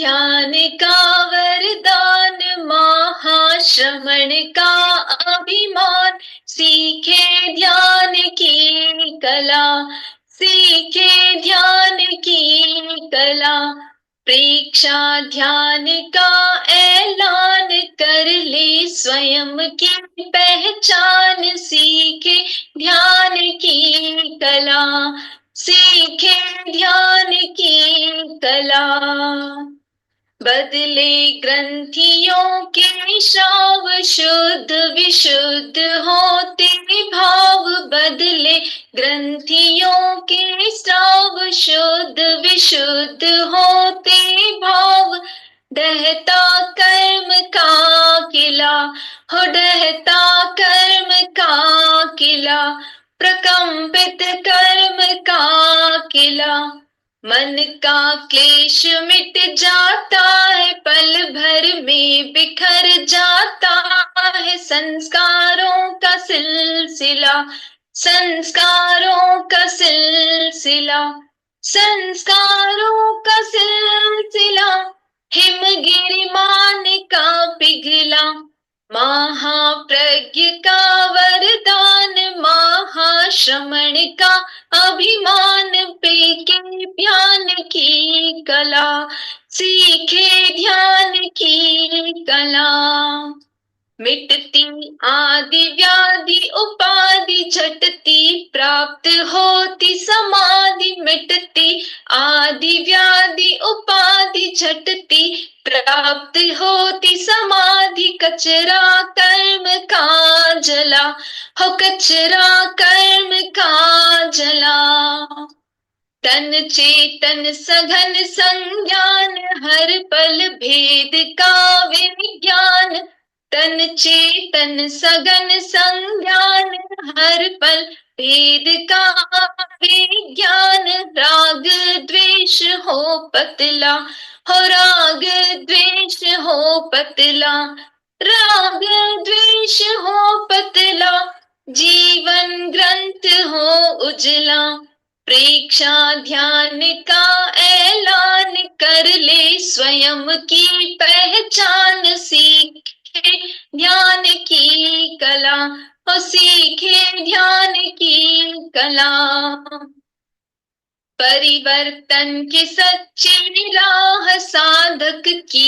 ध्यान का वरदान, महाश्रमण का अभिमान, सीखे ध्यान की कला, सीखे ध्यान की कला। प्रेक्षा ध्यान का ऐलान, कर ले स्वयं की पहचान, सीखे ध्यान की कला, सीखे ध्यान की कला। बदले ग्रंथियों के श्राव, शुद्ध विशुद्ध होते भाव, बदले ग्रंथियों के श्राव, शुद्ध विशुद्ध होते भाव। डहता कर्म का किला, हो डहता कर्म का किला, प्रकंपित कर्म का किला। मन का क्लेश मिट जाता है, पल भर में बिखर जाता है। संस्कारों का सिलसिला, संस्कारों का सिलसिला, संस्कारों का सिलसिला। हिमगिरिमान का पिघला, महाप्रज्ञ का वरदान, महाश्रमण का अभिमान। पेके ध्यान की कला, सीखे ध्यान की कला। मिटती आदि व्याधि उपाधि, झटती प्राप्त होती समाधि। मिटती आदि व्याधि उपाधि, झटती प्राप्त होती समाधि। कचरा कर्म का जला, हो कचरा कर्म का जला। तन चेतन सघन संज्ञान, हर पल भेद का विज्ञान। तन चेतन सघन संज्ञान, हर पल भेद का विज्ञान। राग द्वेष हो पतला, हो राग द्वेष हो पतला, राग द्वेष हो पतला। जीवन ग्रंथ हो उजला, प्रेक्षा ध्यान का ऐलान, कर ले स्वयं की पहचान। सीखे ध्यान की कला, और सीखे ध्यान की कला। परिवर्तन की सच्ची राह, साधक की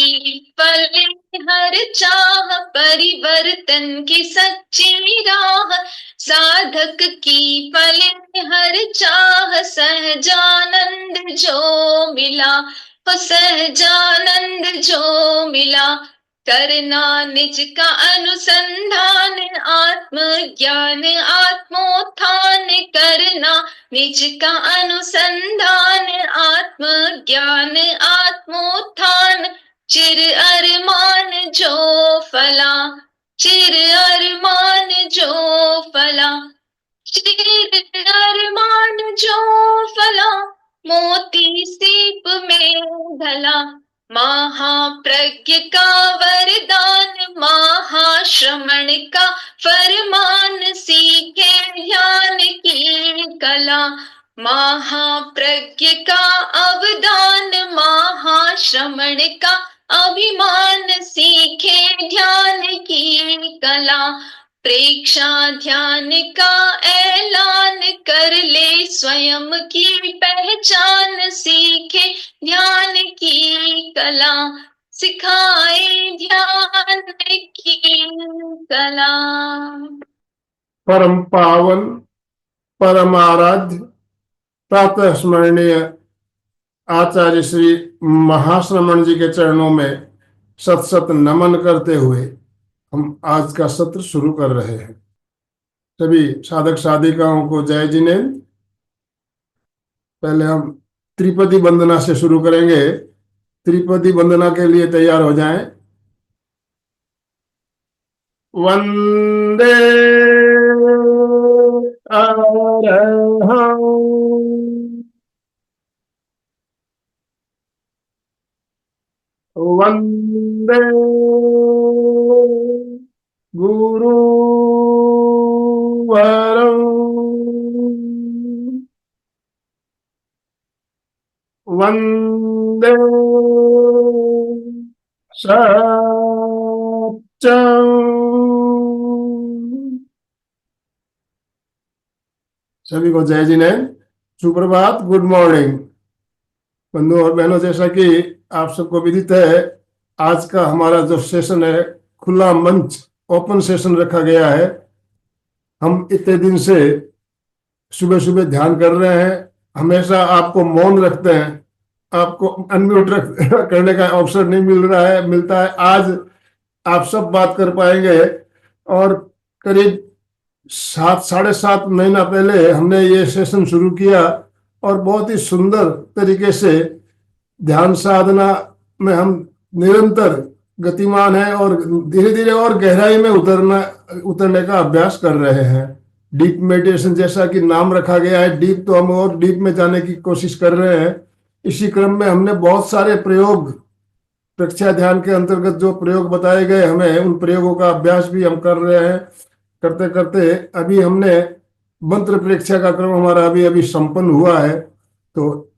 पले हर चाह। परिवर्तन की सच्ची राह, साधक की पले हर चाह। सहजानंद जो मिला, हो सहजानंद जो मिला। करना निज का अनुसंधान, आत्मज्ञान आत्मोत्थान। करना निज का अनुसंधान, आत्मज्ञान आत्मोत्थान। चिर अरमान जो फला, चिर अरमान जो फला, चिर अरमान जो फला। मोती सीप में ढला, महाप्रज्ञ का वरदान, महाश्रमण का फरमान। सीखे ध्यान की कला, महाप्रज्ञ का अवदान, महाश्रमण का अभिमान। सीखे ध्यान की कला, प्रेक्षा ध्यान का ऐलान, कर ले स्वयं की पहचान। सीखे ध्यान की कला, सिखाए ध्यान की कला। परम पावन परम आराध्य प्रातः स्मरणीय आचार्य श्री महाश्रमण जी के चरणों में सत सत नमन करते हुए हम आज का सत्र शुरू कर रहे हैं। सभी साधक साधिकाओं को जय जिनेन्द्र। पहले हम त्रिपदी वंदना से शुरू करेंगे। त्रिपदी वंदना के लिए तैयार हो जाएं। वंदे अरहं वंदे गुरुवरं वंदे सत्यम। सभी को जय जिनेन्द्र, सुप्रभात, गुड मॉर्निंग। बंधु और बहनों, जैसा कि आप सबको विदित है, आज का हमारा जो सेशन है, खुला मंच, ओपन सेशन रखा गया है। हम इतने दिन से सुबह सुबह ध्यान कर रहे हैं, हमेशा आपको मौन रखते हैं, आपको अनम्यूट करने का अवसर नहीं मिल रहा है, मिलता है। आज आप सब बात कर पाएंगे। और करीब 7 साढ़े 7 महीना पहले हमने ये सेशन शुरू किया और बहुत ही सुंदर तरीके से ध्यान साधना में हम निरंतर गतिमान हैं और धीरे धीरे और गहराई में उतरने का अभ्यास कर रहे हैं। डीप मेडिटेशन जैसा कि नाम रखा गया है, डीप, तो हम और डीप में जाने की कोशिश कर रहे हैं। इसी क्रम में हमने बहुत सारे प्रयोग, प्रत्याख्या ध्यान के अंतर्गत जो प्रयोग बताए गए हमें, उन प्रयोगों का अभ्यास भी हम कर रहे हैं। करते करते अभी हमने मंत्र परीक्षा का क्रम हमारा अभी अभी संपन्न हुआ है। तो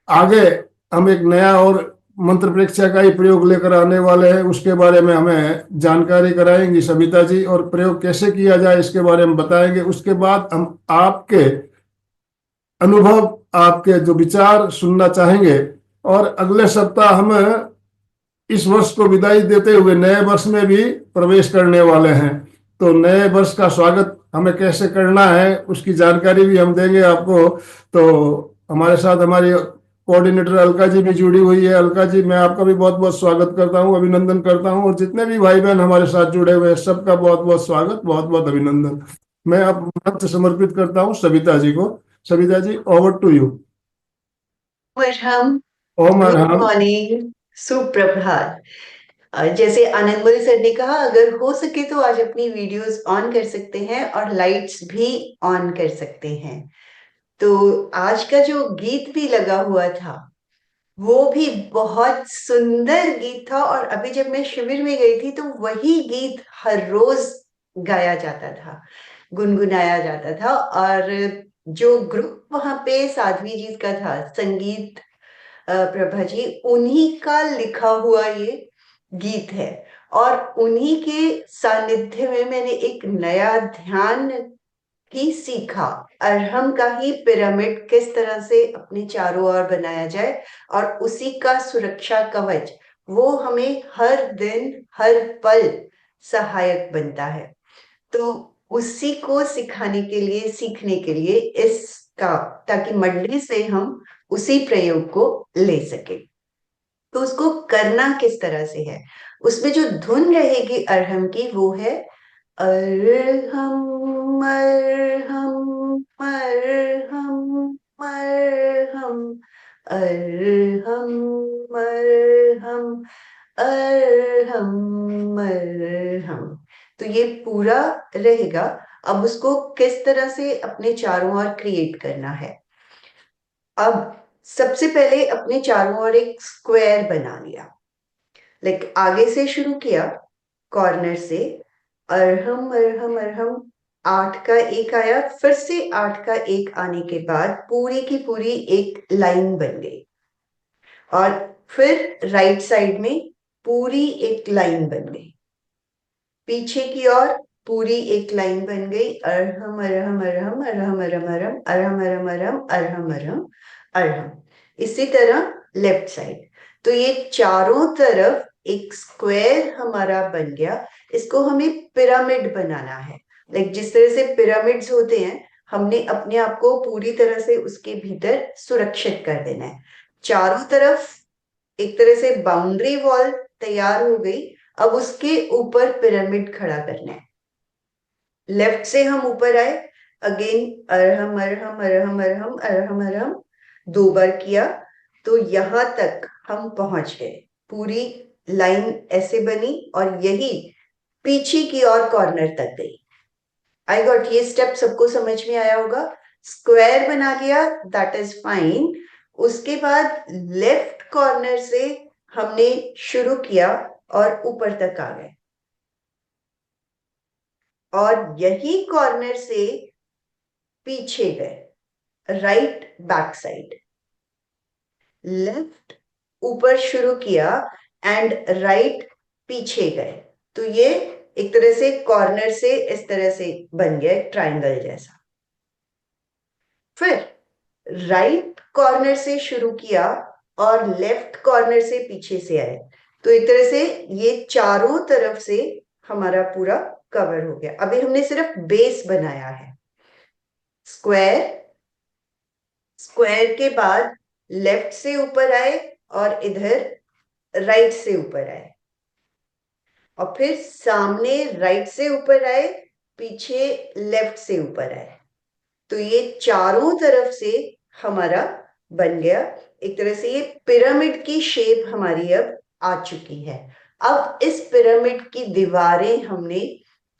आगे हम एक नया और मंत्र परीक्षा का ही प्रयोग लेकर आने वाले हैं। उसके बारे में हमें जानकारी कराएंगी सविता जी, और प्रयोग कैसे किया जाए इसके बारे में बताएंगे। उसके बाद हम आपके अनुभव, आपके जो विचार सुनना चाहेंगे। और अगले सप्ताह हम इस वर्ष को विदाई देते हुए नए वर्ष में भी प्रवेश करने वाले हैं। तो नए वर्ष का स्वागत हमें कैसे करना है उसकी जानकारी भी हम देंगे आपको। तो हमारे साथ हमारी कोऑर्डिनेटर अलका जी भी जुड़ी हुई है। अलका जी, मैं आपका भी बहुत बहुत स्वागत करता हूँ, अभिनंदन करता हूँ, और जितने भी भाई बहन हमारे साथ जुड़े हुए हैं सबका बहुत बहुत स्वागत, बहुत बहुत अभिनंदन। मैं अब मंत्र समर्पित करता हूँ सविता जी को। Savita ji, over to you. हम ओम गुड अरहम। मॉर्निंग, सुप्रभात। जैसे आनंदमल सर ने कहा, अगर हो सके तो आज अपनी वीडियोस ऑन कर सकते हैं और लाइट्स भी ऑन कर सकते हैं। तो आज का जो गीत भी लगा हुआ था वो भी बहुत सुंदर गीत था, और अभी जब मैं शिविर में गई थी तो वही गीत हर रोज गाया जाता था, गुनगुनाया जाता था। और जो ग्रुप वहां पे साध्वी जी का था, संगीत प्रभा जी, उन्हीं का लिखा हुआ ये गीत है। और उन्हीं के सानिध्य में मैंने एक नया ध्यान ही सीखा। अरहम का ही पिरामिड किस तरह से अपने चारों ओर बनाया जाए, और उसी का सुरक्षा कवच वो हमें हर दिन हर पल सहायक बनता है। तो उसी को सिखाने के लिए, सीखने के लिए इसका, ताकि मंडली से हम उसी प्रयोग को ले सके। तो उसको करना किस तरह से है, उसमें जो धुन रहेगी अरहम की वो है अरहम अरहम अरहम अरहम अरहम अरहम अरहम अरहम। तो ये पूरा रहेगा। अब उसको किस तरह से अपने चारों ओर क्रिएट करना है। अब सबसे पहले अपने चारों ओर एक स्क्वायर बना लिया, लाइक आगे से शुरू किया, कॉर्नर से अरहम अरहम अरहम, 8 का एक आया, फिर से 8 का एक आने के बाद पूरी की पूरी एक लाइन बन गई। और फिर राइट साइड में पूरी एक लाइन बन गई, पीछे की ओर पूरी एक लाइन बन गई, अरहम अरहम अरहम अरहम अरहम अरहम अरहम अरहम अरहम अरहम अरहम अरहम। इसी तरह लेफ्ट साइड। तो ये चारों तरफ एक स्क्वायर हमारा बन गया। इसको हमें पिरामिड बनाना है, लाइक जिस तरह से पिरामिड्स होते हैं, हमने अपने आप को पूरी तरह से उसके भीतर सुरक्षित कर देना है। चारों तरफ एक तरह से बाउंड्री वॉल तैयार हो गई। अब उसके ऊपर पिरामिड खड़ा करना है। लेफ्ट से हम ऊपर आए, अगेन अरहम अरहम अरहम अरहम अरहम अरहम 2 बार किया, तो यहां तक हम पहुंच गए। पूरी लाइन ऐसे बनी और यही पीछे की ओर कॉर्नर तक गई। आई गॉट, ये स्टेप सबको समझ में आया होगा। स्क्वायर बना लिया, दैट इज फाइन। उसके बाद लेफ्ट कॉर्नर से हमने शुरू किया और ऊपर तक आ गए, और यही कॉर्नर से पीछे गए, राइट बैक साइड। लेफ्ट ऊपर शुरू किया एंड राइट पीछे गए, तो ये एक तरह से कॉर्नर से इस तरह से बन गया एक ट्राइंगल जैसा। फिर राइट कॉर्नर से शुरू किया और लेफ्ट कॉर्नर से पीछे से आए, तो एक तरह से ये चारों तरफ से हमारा पूरा कवर हो गया। अभी हमने सिर्फ बेस बनाया है। स्क्वायर, स्क्वायर के बाद लेफ्ट से ऊपर आए और इधर राइट से ऊपर आए, और फिर सामने राइट से ऊपर आए, पीछे लेफ्ट से ऊपर आए, तो ये चारों तरफ से हमारा बन गया। एक तरह से ये पिरामिड की शेप हमारी अब आ चुकी है। अब इस पिरामिड की दीवारें हमने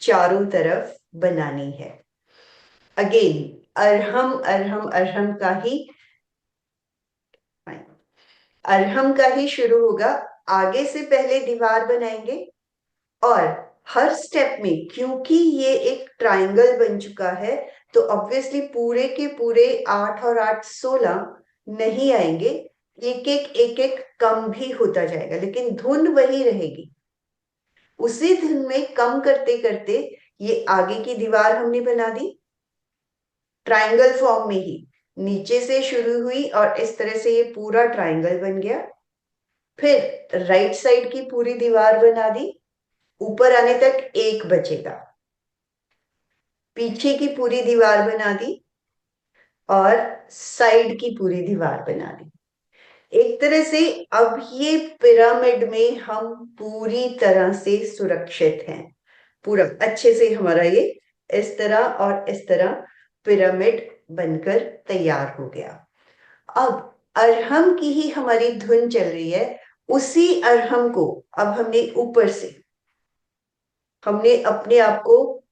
चारों तरफ बनानी है। अगेन अरहम अरहम अरहम का ही शुरू होगा। आगे से पहले दीवार बनाएंगे, और हर स्टेप में क्योंकि ये एक ट्राइंगल बन चुका है, तो ऑब्वियसली पूरे के पूरे 8 और 8 16 नहीं आएंगे, एक एक कम भी होता जाएगा, लेकिन धुन वही रहेगी। उसी धुन में कम करते करते ये आगे की दीवार हमने बना दी ट्राइंगल फॉर्म में ही, नीचे से शुरू हुई और इस तरह से ये पूरा ट्राइंगल बन गया। फिर राइट साइड की पूरी दीवार बना दी, ऊपर आने तक एक बचेगा। पीछे की पूरी दीवार बना दी और साइड की पूरी दीवार बना दी। एक तरह से अब ये पिरामिड में हम पूरी तरह से सुरक्षित हैं। पूरा अच्छे से हमारा ये इस तरह और इस तरह पिरामिड बनकर तैयार हो गया। अब अरहम की ही हमारी धुन चल रही है। उसी अरहम को अब हमने ऊपर से, हमने अपने आप को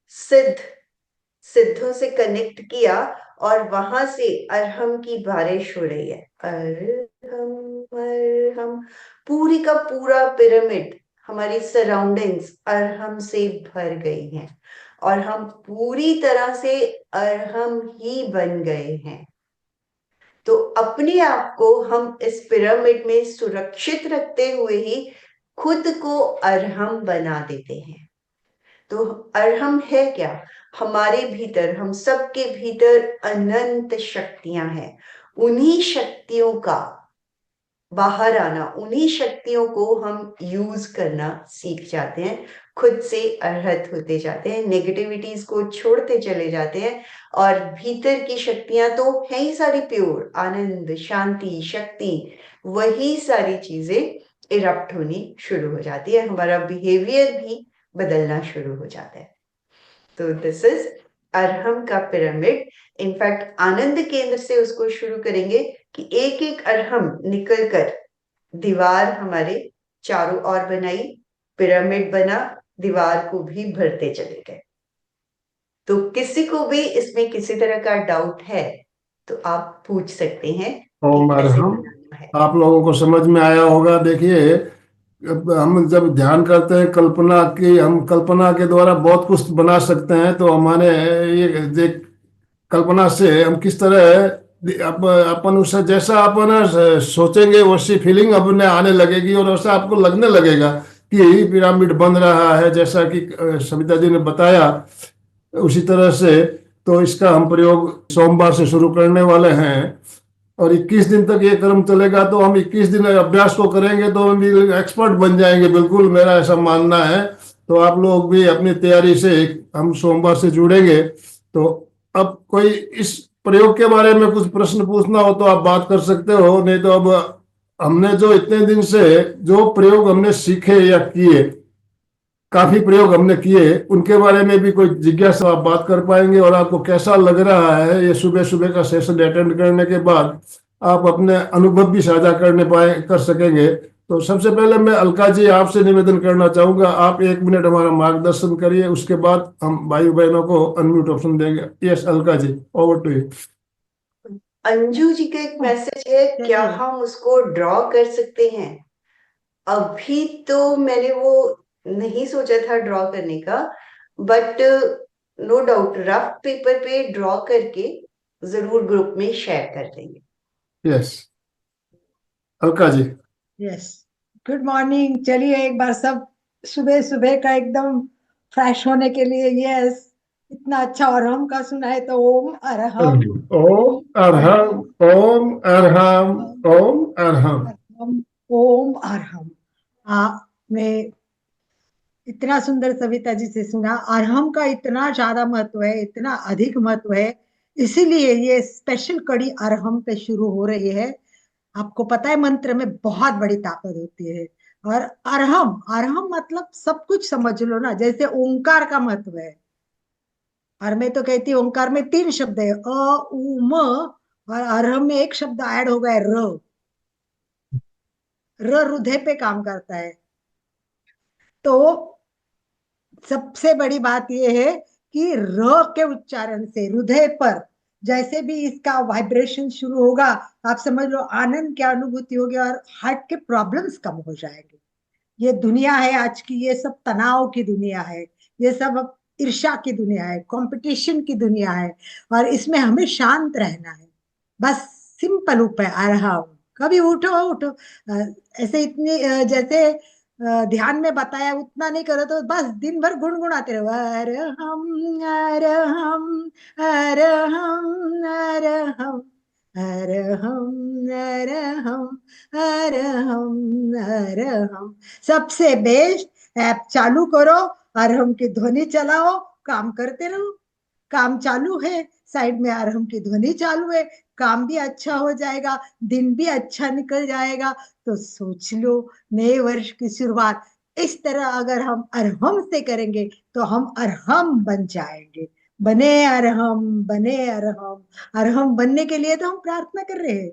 सिद्धों से कनेक्ट किया, और वहां से अरहम की बारिश हो रही है। अरहम अरहम, पूरी का पूरा पिरामिड, हमारी सराउंडिंग्स अरहम से भर गई हैं, और हम पूरी तरह से अरहम ही बन गए हैं। तो अपने आप को हम इस पिरामिड में सुरक्षित रखते हुए ही खुद को अरहम बना देते हैं। तो अरहम है क्या? हमारे भीतर, हम सबके भीतर अनंत शक्तियां हैं। उन्हीं शक्तियों का बाहर आना, उन्हीं शक्तियों को हम यूज करना सीख जाते हैं, खुद से अर्हत होते जाते हैं, नेगेटिविटीज को छोड़ते चले जाते हैं, और भीतर की शक्तियां तो है ही सारी प्योर, आनंद, शांति, शक्ति, वही सारी चीजें इरप्ट होनी शुरू हो जाती है। हमारा बिहेवियर भी बदलना शुरू हो जाता है। तो दिस इज अरहम का पिरामिड। इनफैक्ट आनंद केंद्र से उसको शुरू करेंगे कि एक एक अरहम निकलकर दीवार हमारे चारों ओर बनाई, पिरामिड बना, दीवार को भी भरते चले गए। तो किसी को भी इसमें किसी तरह का डाउट है तो आप पूछ सकते हैं कि ओम कैसे अरहम। बनाना है। आप लोगों को समझ में आया होगा। देखिए, अब हम जब ध्यान करते हैं कल्पना की, हम कल्पना के द्वारा बहुत कुछ बना सकते हैं। तो हमारे ये देख, कल्पना से हम किस तरह अपन उसे जैसा अपन सोचेंगे वैसी फीलिंग अपने आने लगेगी, और वैसा आपको लगने लगेगा कि यही पिरामिड बन रहा है, जैसा कि सविता जी ने बताया उसी तरह से। तो इसका हम प्रयोग सोमवार से शुरू करने वाले हैं, और 21 दिन तक ये क्रम चलेगा। तो हम 21 दिन अभ्यास को करेंगे तो हम भी एक्सपर्ट बन जाएंगे, बिल्कुल मेरा ऐसा मानना है। तो आप लोग भी अपनी तैयारी से, हम सोमवार से जुड़ेंगे। तो अब कोई इस प्रयोग के बारे में कुछ प्रश्न पूछना हो तो आप बात कर सकते हो, नहीं तो अब हमने जो इतने दिन से जो प्रयोग हमने सीखे या किए, काफी प्रयोग हमने किए, उनके बारे में भी कोई जिज्ञासा आप बात कर पाएंगे। और आपको कैसा लग रहा है ये सुबह सुबह का सेशन अटेंड करने के बाद, आप अपने अनुभव भी साझा कर सकेंगे। तो सबसे पहले मैं अलका जी आपसे निवेदन करना चाहूंगा, आप 1 मिनट हमारा मार्गदर्शन करिए, उसके बाद हम भाई बहनों को अनम्यूट ऑप्शन देंगे। Yes Alka ji, over to you. Anju ji का एक मैसेज है, क्या हम उसको ड्रॉ कर सकते हैं? अभी तो मैंने वो नहीं सोचा था ड्रॉ करने का, but no doubt rough paper पे ड्रॉ करके जरूर ग्रुप में शेयर कर देंगे। Yes Alka ji. Yes, good morning. चलिए एक बार सब सुबह सुबह का एकदम फ्रेश होने के लिए। यस, इतना अच्छा अरहम का सुना है तो ओम अरहम। ओम अरहम, ओम अरहम, ओम अरहम। अरहम, ओम अरहम। हाँ, मैं इतना सुंदर सविता जी से सुना। अरहम का इतना ज्यादा महत्व है, इतना अधिक महत्व है, इसीलिए ये स्पेशल कड़ी अरहम पे शुरू हो रही है। आपको पता है मंत्र में बहुत बड़ी ताकत होती है। और अरहम, अरहम मतलब सब कुछ समझ लो ना, जैसे ओंकार का महत्व है। और मैं तो कहती हूँ ओंकार में 3 शब्द है, अ उ म। और अरहम में एक शब्द ऐड हो गया है, र। र हृदय पे काम करता है। तो सबसे बड़ी बात यह है कि र के उच्चारण से हृदय पर जैसे भी इसका वाइब्रेशन शुरू होगा, आप समझ लो आनंद की अनुभूति होगी और हार्ट के प्रॉब्लम्स कम हो जाएंगे। ये दुनिया है आज की, ये सब तनाव की दुनिया है, ये सब अब ईर्ष्या की दुनिया है, कंपटीशन की दुनिया है। और इसमें हमें शांत रहना है। बस सिंपल उपाय अरहम। कभी उठो उठो, ऐसे इतनी जैसे ध्यान में बताया उतना नहीं करो तो बस दिन भर गुनगुनाते रहो, अरहम अरहम अरहम अरहम अरहम अरहम अरहम अरहम। सबसे बेस्ट ऐप चालू करो, अरहम की ध्वनि चलाओ, काम करते रहो। काम चालू है, साइड में अरहम की ध्वनि चालू है, काम भी अच्छा हो जाएगा, दिन भी अच्छा निकल जाएगा। तो सोच लो, नए वर्ष की शुरुआत इस तरह अगर हम अरहम से करेंगे तो हम अरहम बन जाएंगे। बने अरहम, बने अरहम। अरहम बनने के लिए तो हम प्रार्थना कर रहे हैं।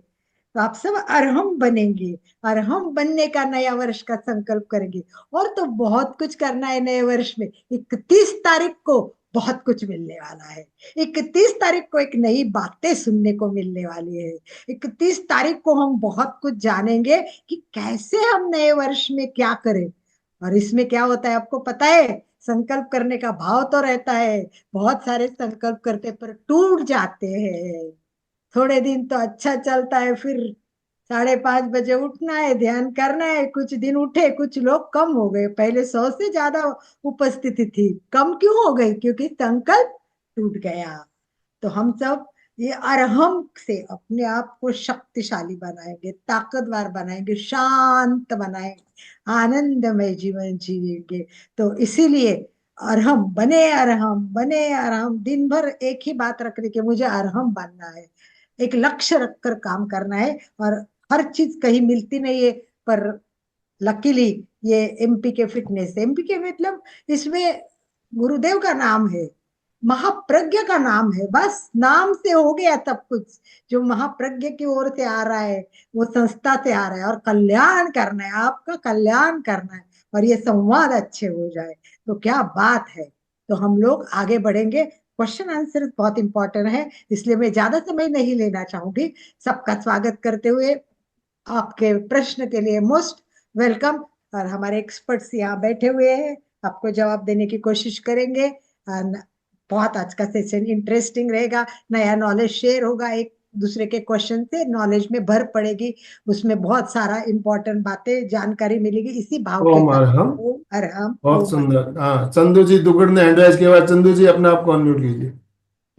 तो आप सब अरहम बनेंगे, अरहम बनने का नया वर्ष का संकल्प करेंगे। और तो बहुत कुछ करना है नए वर्ष में। 31 तारीख को बहुत कुछ मिलने वाला है। 31 तारीख को एक नई बातें सुनने को मिलने वाली है। 31 तारीख को हम बहुत कुछ जानेंगे कि कैसे हम नए वर्ष में क्या करें। और इसमें क्या होता है आपको पता है, संकल्प करने का भाव तो रहता है, बहुत सारे संकल्प करते पर टूट जाते हैं। थोड़े दिन तो अच्छा चलता है, फिर 5:30 बजे उठना है, ध्यान करना है, कुछ दिन उठे, कुछ लोग कम हो गए, पहले 100 से ज्यादा उपस्थिति थी, कम क्यों हो गई? क्योंकि संकल्प टूट गया। तो हम सब ये अरहम से अपने आप को शक्तिशाली बनाएंगे, ताकतवर बनाएंगे, शांत बनाएंगे, आनंदमय जीवन जिएंगे। तो इसीलिए अरहम बने, अरहम बने, अरहम। दिन भर एक ही बात रखने के, मुझे अरहम बनना है। एक लक्ष्य रखकर काम करना है। और हर चीज कहीं मिलती नहीं है, पर लकीली ये एमपी के फिटनेस, एमपी के मतलब इसमें गुरुदेव का नाम है, महाप्रज्ञ का नाम है, बस नाम से हो गया सब कुछ। जो महाप्रज्ञ की ओर से आ रहा है, वो संस्था से आ रहा है, और कल्याण करना है, आपका कल्याण करना है, और ये संवाद अच्छे हो जाए तो क्या बात है। तो हम लोग आगे बढ़ेंगे। क्वेश्चन आंसर बहुत इंपॉर्टेंट है, इसलिए मैं ज्यादा समय नहीं लेना चाहूंगी। सबका स्वागत करते हुए आपके प्रश्न के लिए मोस्ट वेलकम। और हमारे एक्सपर्ट्स यहाँ बैठे हुए हैं, आपको जवाब देने की कोशिश करेंगे। बहुत आज का सेशन इंटरेस्टिंग रहेगा, नया नॉलेज शेयर होगा, एक दूसरे के क्वेश्चन से नॉलेज में भर पड़ेगी, उसमें बहुत सारा इंपॉर्टेंट बातें जानकारी मिलेगी, इसी भाव के ओम साथ। अरहम। ओम अरहम, बहुत ओम अरहम। सुंदर। हाँ, चंदू जी दुगड़ ने हैंड राइज के बाद चंदू जी अपने आप को अनम्यूट कीजिए।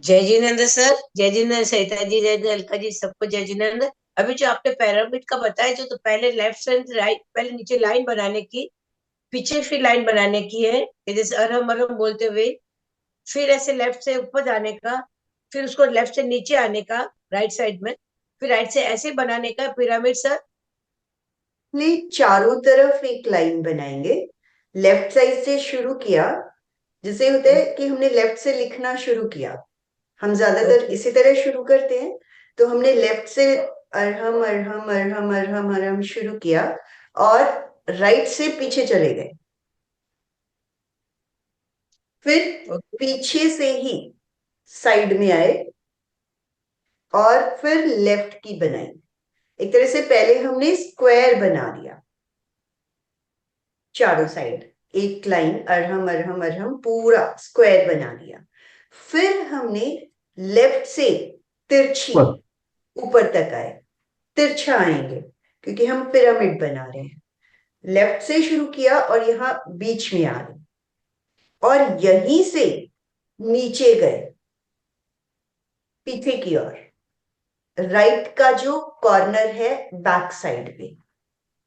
जय जिनेन्द्र सर, जय जिनेन्द्र सहिता जी, जय जिनेन्द्र अलका जी, सबको जय जिनेन्द्र। अभी जो आपने पैरामिड का बताया, जो तो पहले लेफ्ट से राइट, पहले नीचे लाइन बनाने की, पीछे फिर लाइन बनाने की है, जैसे अरहम अरहम बोलते हुए, फिर ऐसे लेफ्ट से ऊपर जाने का, फिर उसको लेफ्ट से नीचे आने का राइट साइड में, फिर राइट से ऐसे बनाने का पिरामिड सर। चारों तरफ एक लाइन बनाएंगे, लेफ्ट साइड से शुरू किया। जैसे होता है कि हमने लेफ्ट से लिखना शुरू किया, हम ज्यादातर इसी तरह शुरू करते हैं। तो हमने लेफ्ट से अरहम अरहम अरहम अरहम अरहम शुरू किया, और राइट से पीछे चले गए, फिर पीछे से ही साइड में आए, और फिर लेफ्ट की बनाई। एक तरह से पहले हमने स्क्वायर बना दिया, चारों साइड एक लाइन, अरहम अरहम अरहम पूरा स्क्वायर बना दिया। फिर हमने लेफ्ट से तिरछी ऊपर तक आए, तिरछा आएंगे क्योंकि हम पिरामिड बना रहे हैं। लेफ्ट से शुरू किया और यहाँ बीच में आ गए और यहीं से नीचे गए पीछे की ओर, राइट का जो कॉर्नर है बैक साइड पे।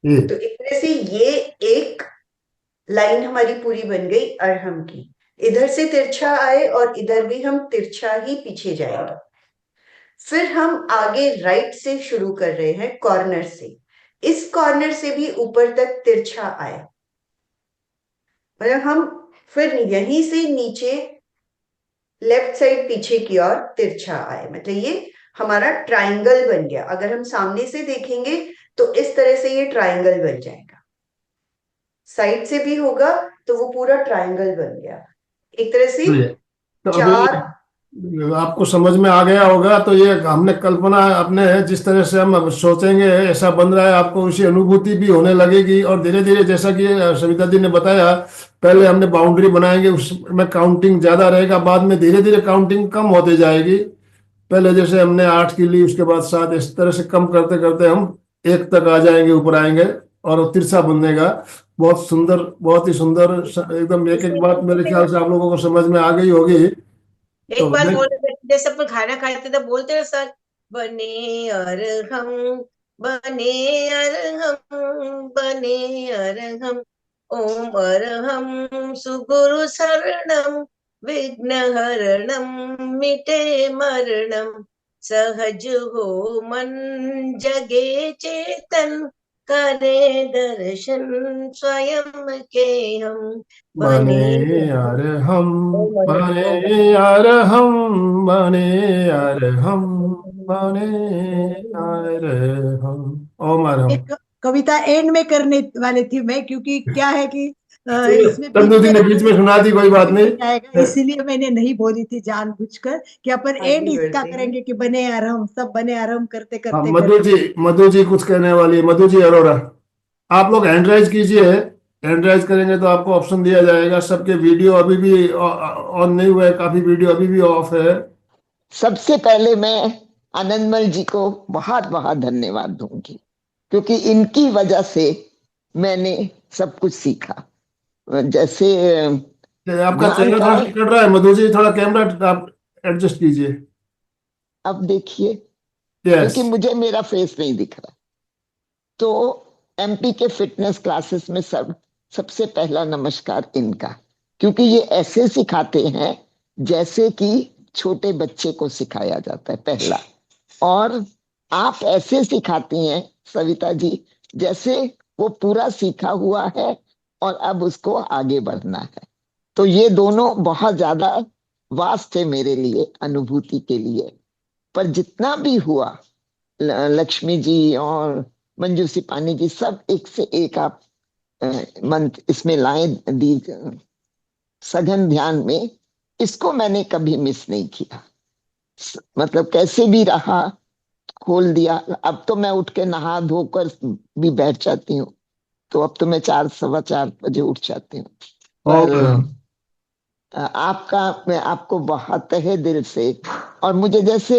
ये तो एक तरह से ये एक लाइन हमारी पूरी बन गई अरहम की। इधर से तिरछा आए और इधर भी हम तिरछा ही पीछे जाएंगे। फिर हम आगे राइट से शुरू कर रहे हैं कॉर्नर से, इस कॉर्नर से भी ऊपर तक तिरछा आए, मतलब हम फिर यहीं से नीचे लेफ्ट साइड पीछे की ओर तिरछा आए, मतलब ये हमारा ट्रायंगल बन गया। अगर हम सामने से देखेंगे तो इस तरह से ये ट्रायंगल बन जाएगा, साइड से भी होगा तो वो पूरा ट्रायंगल बन गया, एक तरह से ये। तो अभी चार। आपको समझ में आ गया होगा। तो ये हमने कल्पना अपने जिस तरह से हम अब सोचेंगे ऐसा बन रहा है, आपको उसी अनुभूति भी होने लगेगी। और धीरे धीरे जैसा कि सविता जी ने बताया, पहले हमने बाउंड्री बनाएंगे, उसमें काउंटिंग ज्यादा रहेगा, बाद में धीरे धीरे काउंटिंग कम होती जाएगी। पहले जैसे हमने 8 की ली, उसके बाद 7, इस तरह से कम करते करते हम 1 तक आ जाएंगे, ऊपर आएंगे और वो तिरछा बनेगा। बहुत सुंदर, बहुत ही सुंदर, एकदम एक एक बात मेरे ख्याल से आप लोगों को समझ में आ गई होगी। तो एक बात बोले, जैसे अपन खाना खाते थे बोलते हैं सर, बने अरहम, बने अरहम, बने अरहम, ओम अरहम सुगुरु शरणम, विघ्न हरणम, मिटे मरणम, सहज हो मन, जगे चेतन, करे दर्शन स्वयं के हम, बने बने यार हम, ओम बने अरहम, यार हम, बने यार हम, बने यार हम, ओमर हम। एक कविता एंड में करने वाली थी मैं, क्योंकि क्या है कि इसमें बीच चंदू जी में ने बीच में सुना दी, कोई बात हो जाएगा, नहीं। इसीलिए मैंने नहीं बोली थी जानबूझकर कि अपन एंड आगे इसका बढ़ते हैं। करेंगे कि बने आराम, सब बने आराम करते हाँ, करते करते। मधु जी कुछ कहने वाली है। मधु जी अरोड़ा, आप लोग हैंड राइज कीजिए। हैंड राइज करेंगे तो आपको ऑप्शन दिया जाएगा। सबके वीडियो अभी भी ऑन नहीं हुआ है, काफी वीडियो अभी भी ऑफ है। सबसे पहले मैं आनंदमल जी को बहुत बहुत धन्यवाद दूंगी, क्योंकि इनकी वजह से मैंने सब कुछ सीखा। जैसे आपका ध्यान चेहरा का, थोड़ा कट रहा है मधु जी, थोड़ा कैमरा आप एडजस्ट कीजिए। अब देखिए, यस। क्योंकि मुझे मेरा फेस नहीं दिख रहा। तो एमपी के फिटनेस क्लासेस में सबसे पहला नमस्कार इनका, क्योंकि ये ऐसे सिखाते हैं जैसे कि छोटे बच्चे को सिखाया जाता है, पहला। और आप ऐसे सिखाती हैं सविता जी जैसे वो पूरा सीखा हुआ है और अब उसको आगे बढ़ना है। तो ये दोनों बहुत ज्यादा वास्ट है मेरे लिए, अनुभूति के लिए। पर जितना भी हुआ, लक्ष्मी जी और मंजू सिपानी जी सब एक से एक आप मंत्र इसमें लाए, दी सघन ध्यान में। इसको मैंने कभी मिस नहीं किया। मतलब कैसे भी रहा, खोल दिया। अब तो मैं उठ के नहा धोकर भी बैठ जाती हूँ। तो अब तो मैं 4, 4:15 बजे उठ जाती हूँ। पर और आपका, मैं आपको बहुत तहे दिल से, और मुझे जैसे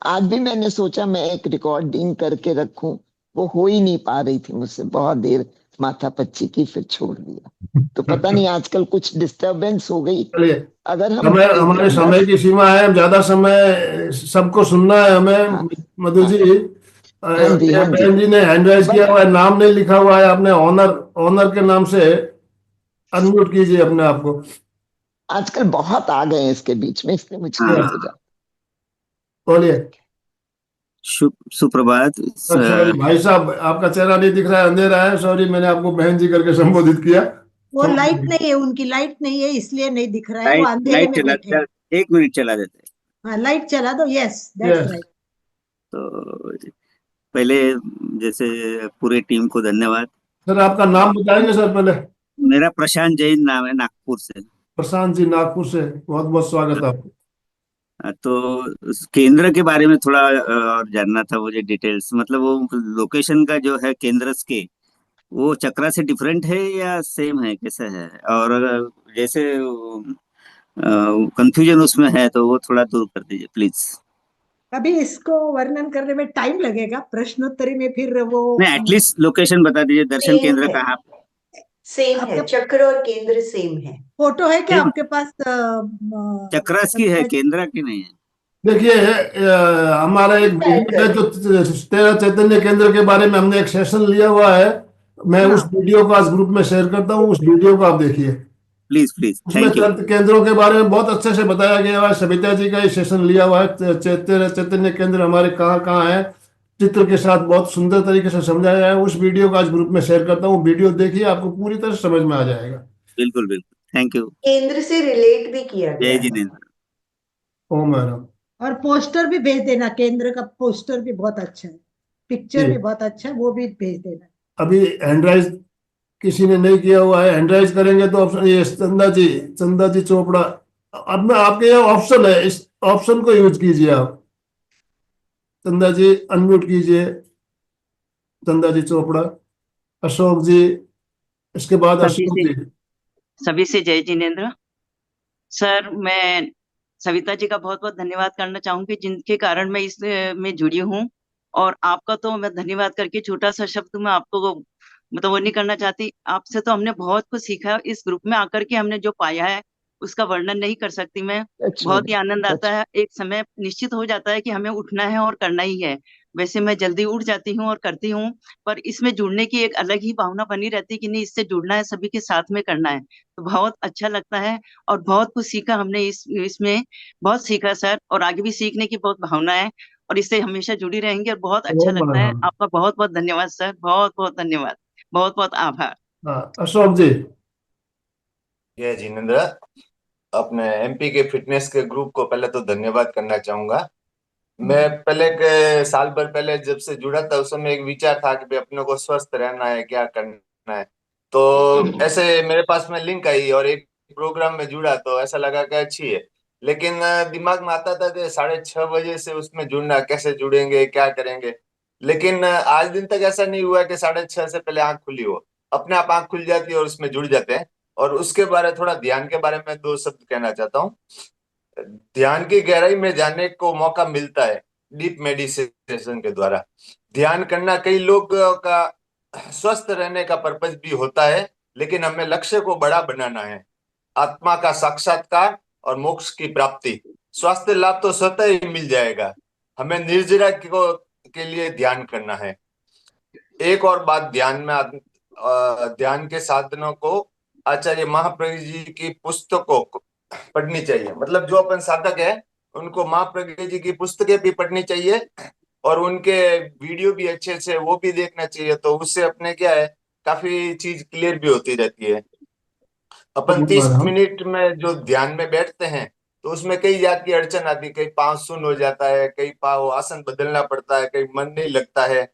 आज भी मैंने सोचा मैं एक रिकॉर्डिंग करके रखूं, वो हो ही नहीं पा रही थी मुझसे। बहुत देर माथा पच्ची की, फिर छोड़ दिया। तो पता नहीं आजकल कुछ डिस्टरबेंस हो गई। चलिए, अगर हम समय, हमारे समय की सीमा है, ज्यादा समय सबको सुनना है हाँ, हमें। मधु हाँ, जी, हाँ जी, हाँ जी। बहन जी ने हैंड राइज किया बस हुआ है, नाम नहीं लिखा हुआ है। आपने ऑनर, ऑनर के नाम से अनम्यूट कीजिए अपने आप को। आजकल बहुत आ गए हैं इसके बीच में, इसलिए मुश्किल Yes, हो जाता। बोलिए। सुप्रभात। सॉरी भाई साहब, आपका चेहरा नहीं दिख रहा है, अंधेरा है। सॉरी, मैंने आपको बहन जी करके संबोधित किया। वो समझ लाइट लीजिए। नहीं है, उनकी लाइट नहीं है, इसलिए नहीं दिख रहा है, वो लाइट अंधेरे लाइट में बैठे हैं। 1 मिनट चला देते हैं। हाँ, लाइट चला दो, यस दैट्स यस राइट। तो पहले जैसे पूरे टीम को धन्यवाद। सर, आपका नाम बताएंगे सर पहले। मेरा प्रशांत जैन नाम है, नागपुर से। प्रशांत जी, नागपुर से, बहुत बहुत स्वागत है आपको। तो उस केंद्र के बारे में थोड़ा और जानना था मुझे डिटेल्स। मतलब वो लोकेशन का जो है केंद्र के, वो चक्रा से डिफरेंट है या सेम है, कैसा है? और जैसे कंफ्यूजन उसमें है तो वो थोड़ा दूर कर दीजिए प्लीज। अभी इसको वर्णन करने में टाइम लगेगा, प्रश्नोत्तरी में फिर वो नहीं, एटलीस्ट लोकेशन बता दीजिए, दर्शन सेम केंद्र है, कहाँ? सेम है, आपके चक्र और केंद्र सेम है। फोटो है क्या सेम आपके पास चक्रस की है, सविता जी? केंद्र की नहीं है? देखिए हमारा एक शेयर वीडियो कर है दें। जो तेरह चैतन्य केंद्र के बारे में हमने एक सेशन लिया हुआ है। मैं उस हाँ वीडियो को आज ग्रुप में शेयर करता हूँ, उस वीडियो को आप देखिए। प्लीज प्लीज, उसमें थैंक यू। केंद्रों के बारे में बहुत अच्छे से बताया गया है। सविता जी का ही सेशन लिया हुआ है। तेरह चैतन्य केंद्र हमारे कहाँ कहाँ है, चित्र के साथ बहुत सुंदर तरीके से समझाया है। उस वीडियो को आज ग्रुप में शेयर करता हूँ, वीडियो देखिए, आपको पूरी तरह से समझ में आ जाएगा। बिल्कुल बिल्कुल, थैंक यू। केंद्र से रिलेट भी किया जय गया है। जिनेन्द्र। ओ मैडम और पोस्टर भी भेज देना, केंद्र का पोस्टर भी बहुत अच्छा है, पिक्चर भी जी, बहुत अच्छा है, वो भी भेज देना। अभी हैंडराइज किसी ने नहीं किया हुआ है। हैंडराइज करेंगे तो ऑप्शन ये चंदा जी चोपड़ा, अब मैं आपके यहाँ ऑप्शन है, इस ऑप्शन को यूज कीजिए आप। चंदा जी अनम्यूट कीजिए, चंदा जी चोपड़ा, अशोक जी, इसके बाद सभी अशोक से जी। सभी से जय जिनेन्द्र। सर, मैं सविता जी का बहुत बहुत धन्यवाद करना चाहूंगी, जिनके कारण मैं इस में जुड़ी हूँ। और आपका तो मैं धन्यवाद करके छोटा सा शब्द मैं आपको मतलब वो नहीं करना चाहती। आपसे तो हमने बहुत कुछ सीखा, इस ग्रुप में आकर के हमने जो पाया है उसका वर्णन नहीं कर सकती मैं। सच में, बहुत ही आनंद आता सच। है, एक समय निश्चित हो जाता है कि हमें उठना है और करना ही है। वैसे मैं जल्दी उठ जाती हूँ और करती हूँ, पर इसमें जुड़ने की एक अलग ही भावना बनी रहती है कि नहीं, इससे जुड़ना है, सभी के साथ में करना है। तो बहुत अच्छा लगता है और बहुत कुछ सीखा हमने इसमें। बहुत सीखा सर, और आगे भी सीखने की बहुत भावना है, और इससे हमेशा जुड़ी रहेंगे और बहुत ओ अच्छा लगता है। मैडम, आपका बहुत बहुत धन्यवाद सर, बहुत बहुत धन्यवाद, बहुत बहुत आभार। हाँ अशोक जी। जय जिनेन्द्र। अपने एमपी के फिटनेस के ग्रुप को पहले तो धन्यवाद करना चाहूंगा। मैं पहले के साल भर पहले जब से जुड़ा था, उस समय एक विचार था कि भाई अपने को स्वस्थ रहना है, क्या करना है। तो ऐसे मेरे पास में लिंक आई और एक प्रोग्राम में जुड़ा, तो ऐसा लगा कि अच्छी है। लेकिन दिमाग में आता था कि 6:30 बजे से उसमें जुड़ना, कैसे जुड़ेंगे, क्या करेंगे। लेकिन आज दिन तक ऐसा नहीं हुआ कि 6:30 से पहले आंख खुली हो। अपने आप आंख खुल जाती है और उसमें जुड़ जाते हैं। और उसके बारे थोड़ा ध्यान के बारे में दो शब्द कहना चाहता हूँ। ध्यान की गहराई में जाने को मौका मिलता है डीप मेडिटेशन के द्वारा। ध्यान करना कई लोग का स्वस्थ रहने का पर्पज भी होता है, लेकिन हमें लक्ष्य को बड़ा बनाना है। आत्मा का साक्षात्कार और मोक्ष की प्राप्ति। स्वास्थ्य लाभ तो स्वतः ही मिल जाएगा, हमें निर्जरा को के लिए ध्यान करना है। एक और बात, ध्यान के साधनों को आचार्य महाप्रज्ञ जी की पुस्तकों को पढ़नी चाहिए। मतलब जो अपन साधक है उनको महाप्रज्ञ जी की पुस्तकें भी पढ़नी चाहिए और उनके वीडियो भी अच्छे से वो भी देखना चाहिए। तो उससे अपने क्या है, काफी चीज क्लियर भी होती रहती है। ओ अपन 30 मैडम, मिनट में जो ध्यान में बैठते हैं तो उसमें कई जात की अड़चन आती है। कई पाँव सुन्न हो जाता है, कई पाँव आसन बदलना पड़ता है, कई मन नहीं लगता है।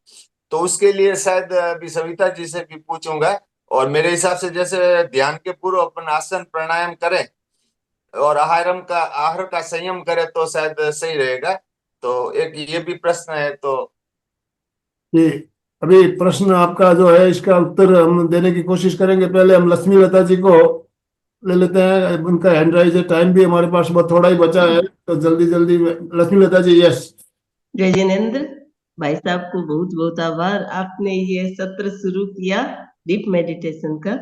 तो उसके लिए शायद अभी सविता जी से भी पूछूंगा। और मेरे हिसाब से जैसे ध्यान के पूर्व अपन आसन प्राणायाम करें और आहार का संयम करें तो शायद सही रहेगा। तो एक ये भी प्रश्न है। तो ये अभी प्रश्न आपका जो है, इसका उत्तर हम देने की कोशिश करेंगे। पहले हम लक्ष्मी लता जी को ले लेते हैं, उनका हैंड राइज है। टाइम भी हमारे पास बहुत थोड़ा ही बचा है, तो जल्दी जल्दी लक्ष्मी लता जी, यस। जय जिनेन्द्र। भाई साहब को बहुत बहुत आभार, आपने ये सत्र शुरू किया डीप मेडिटेशन का,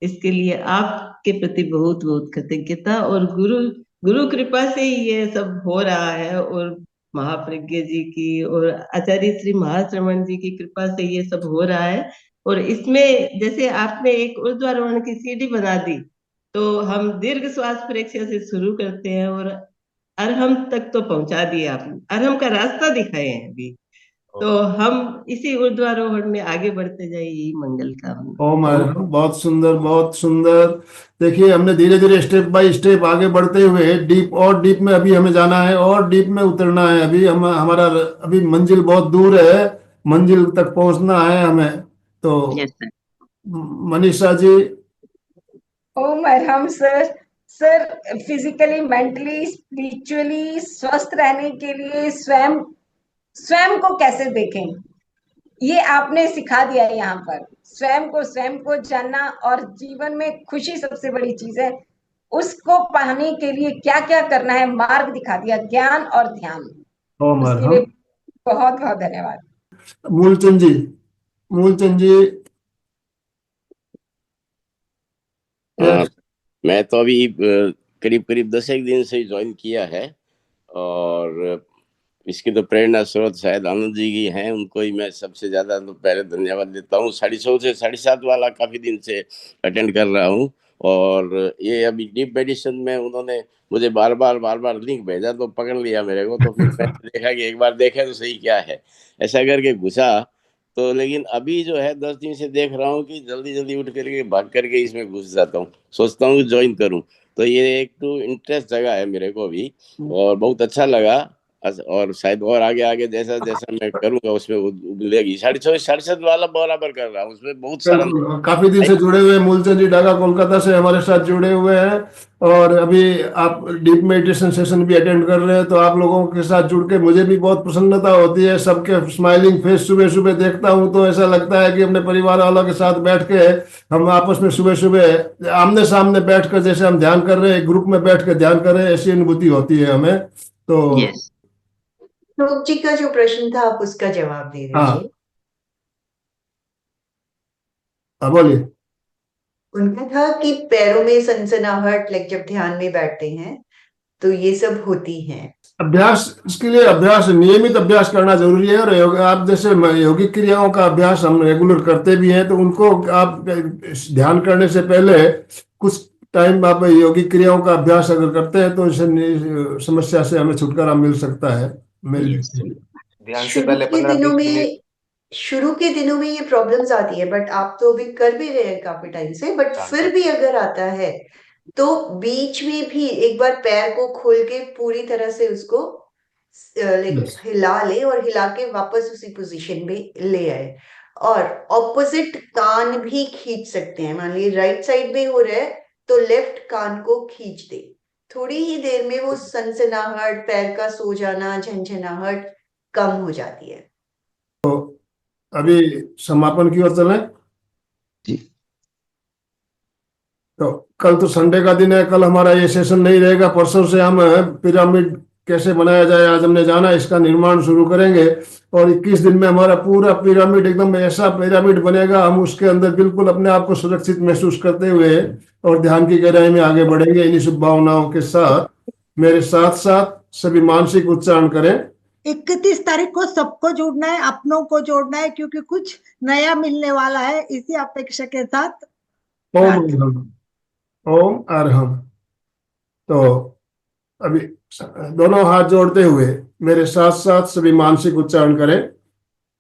इसके लिए आपके प्रति बहुत बहुत कृतज्ञता। और गुरु गुरु कृपा से ही ये सब हो रहा है, और महाप्रज्ञ जी की और आचार्य श्री महाश्रवण जी की कृपा से ये सब हो रहा है। और इसमें जैसे आपने एक ऊर्ध्वारोहण की सीढ़ी बना दी, तो हम दीर्घ श्वास प्रक्रिया से शुरू करते हैं और अरहम तक तो पहुंचा दिए आपने, अरहम का रास्ता दिखाए हैं अभी। तो हम इसी ऊर्ध्वारोहण में आगे बढ़ते जाए, यही मंगल कामना। ओ बहुत मैडम, बहुत सुंदर, बहुत सुंदर। देखिए हमने धीरे धीरे स्टेप बाय स्टेप आगे बढ़ते हुए डीप और डीप में अभी हमें जाना है और डीप में उतरना है। अभी हम हमारा अभी मंजिल बहुत दूर है, मंजिल तक पहुंचना है हमें। तो यस सर। मनीषा जी। ओ मरहम sir. Sir, physically, mentally, spiritually स्वस्थ रहने के लिए स्वयं स्वयं को कैसे देखें, ये आपने सिखा दिया है यहाँ पर। स्वयं को जानना और जीवन में खुशी सबसे बड़ी चीज है, उसको पाने के लिए क्या क्या करना है मार्ग दिखा दिया, ज्ञान और ध्यान। ओम उसके अरहम। लिए बहुत बहुत धन्यवाद। मूलचंद जी, मूलचंद जी। हाँ, मैं तो अभी करीब करीब 10 एक दिन से ज्वाइन किया है, और इसकी तो प्रेरणा स्रोत शायद आनंद जी की हैं, उनको ही मैं सबसे ज्यादा तो पहले धन्यवाद देता हूँ। 6:30 से 7:30 वाला काफी दिन से अटेंड कर रहा हूँ, और ये अभी डीप मेडिटेशन में उन्होंने मुझे बार बार लिंक भेजा, तो पकड़ लिया मेरे को, तो फिर मैंने देखा कि एक बार देखे तो सही क्या है, ऐसा करके घुसा। तो लेकिन अभी जो है 10 दिन से देख रहा हूँ कि जल्दी जल्दी उठ करके भाग करके इसमें घुस जाता हूँ, सोचता हूँ ज्वाइन करूँ। तो ये एक तो इंटरेस्ट जगह है मेरे को भी, और बहुत अच्छा लगा। और शायद और आगे आगे जैसा जैसा मैं करूंगा उसमें वो मिलेगी। 6:30 7:30 वाला बराबर कर रहा हूँ, उसमें बहुत सारा बिल्कुल, काफी दिन से जुड़े हुए मूलचंद जी ढाका कोलकाता से हमारे साथ जुड़े हुए हैं, और अभी आप डीप मेडिटेशन सेशन भी अटेंड कर रहे हैं, तो आप लोगों के साथ जुड़ के मुझे भी बहुत प्रसन्नता होती है। सबके स्माइलिंग फेस सुबह सुबह देखता हूँ तो ऐसा लगता है कि अपने परिवार वालों के साथ बैठ के हम आपस में सुबह सुबह आमने सामने बैठ कर जैसे हम ध्यान कर रहे हैं, ग्रुप में बैठ कर ध्यान कर रहे हैं, ऐसी अनुभूति होती है हमें। तो यस। श्लोक जी का जो प्रश्न था आप उसका जवाब दे हाँ, दीजिए। बोलिए। उनका था कि पैरों में सनसनाहट, लाइक जब ध्यान में बैठते हैं तो ये सब होती हैं। अभ्यास, इसके लिए अभ्यास, नियमित अभ्यास करना जरूरी है। और आप जैसे यौगिक क्रियाओं का अभ्यास हम रेगुलर करते भी हैं, तो उनको आप ध्यान करने से पहले कुछ टाइम आप यौगिक क्रियाओं का अभ्यास अगर करते हैं तो इस समस्या से हमें छुटकारा मिल सकता है। मेरी ध्यान से पहले 15-20 मिनट। शुरू के दिनों में ये प्रॉब्लम्स आती है, बट आप तो अभी कर भी रहे हैं काफी टाइम से, बट फिर भी अगर आता है तो बीच में भी एक बार पैर को खोल के पूरी तरह से उसको हिला ले, और हिला के वापस उसी पोजीशन में ले आए। और ऑपोजिट कान भी खींच सकते हैं। मान लीजिए राइट साइड में हो रहा है तो लेफ्ट कान को खींच दे। थोड़ी ही देर में वो सनसनाहट, पैर का सो जाना, झनझनाहट कम हो जाती है। अभी समापन की ओर चलें। जी। तो कल तो संडे का दिन है, कल हमारा ये सेशन नहीं रहेगा। परसों से हम पिरामिड कैसे बनाया जाए, आज हमने जाना, इसका निर्माण शुरू करेंगे। और 21 दिन में हमारा पूरा पिरामिड, एकदम ऐसा पिरामिड बनेगा, हम उसके अंदर बिल्कुल अपने आप को सुरक्षित महसूस करते हुए और ध्यान की गहराई में आगे बढ़ेंगे। इन्हीं शुभ भावनाओं के साथ मेरे साथ साथ सभी मानसिक उच्चारण करें। 31 तारीख को सबको जुड़ना है, अपनों को जोड़ना है, क्योंकि कुछ नया मिलने वाला है। इसी अपेक्षा के साथ ओम अरहम, ओम अरहम। तो अभी दोनों हाथ जोड़ते हुए मेरे साथ साथ सभी मानसिक उच्चारण करें।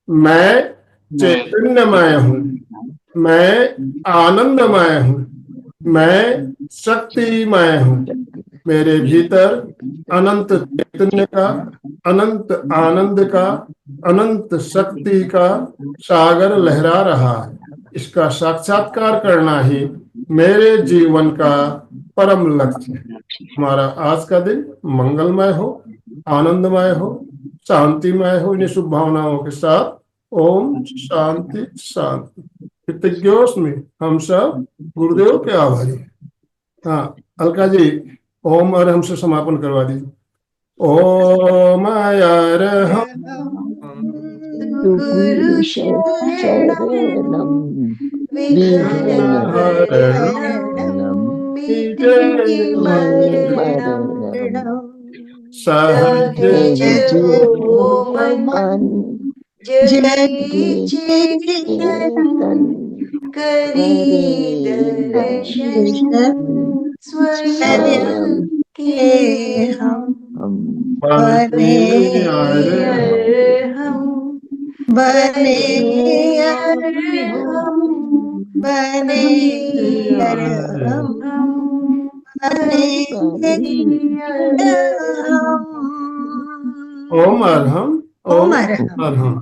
मैं चैतन्यमय हूँ, मैं आनंदमय हूँ, मैं शक्तिमय हूँ। मेरे भीतर अनंत चैतन्य का, अनंत आनंद का, अनंत शक्ति का सागर लहरा रहा है। इसका साक्षात्कार करना ही मेरे जीवन का परम लक्ष्य है। हमारा आज का दिन मंगलमय हो, आनंदमय हो, शांतिमय हो। इन्हीं शुभ भावनाओं के साथ ओम शांति शांति। कृतज्ञोस्मि, हम सब गुरुदेव के आभारी हैं। हाँ, अलका जी ओम अरहम से समापन करवा दीजिए। ओम अरहम गुरु शरणम विघ्नहरणं मरणं सहजो मन जगे चेतन करी दर्शन स्वयं के हम बने अरहम, बने अरहम, बने अरहम, बने अरहम। ओम अरहम, ओम अरहम। अरहम।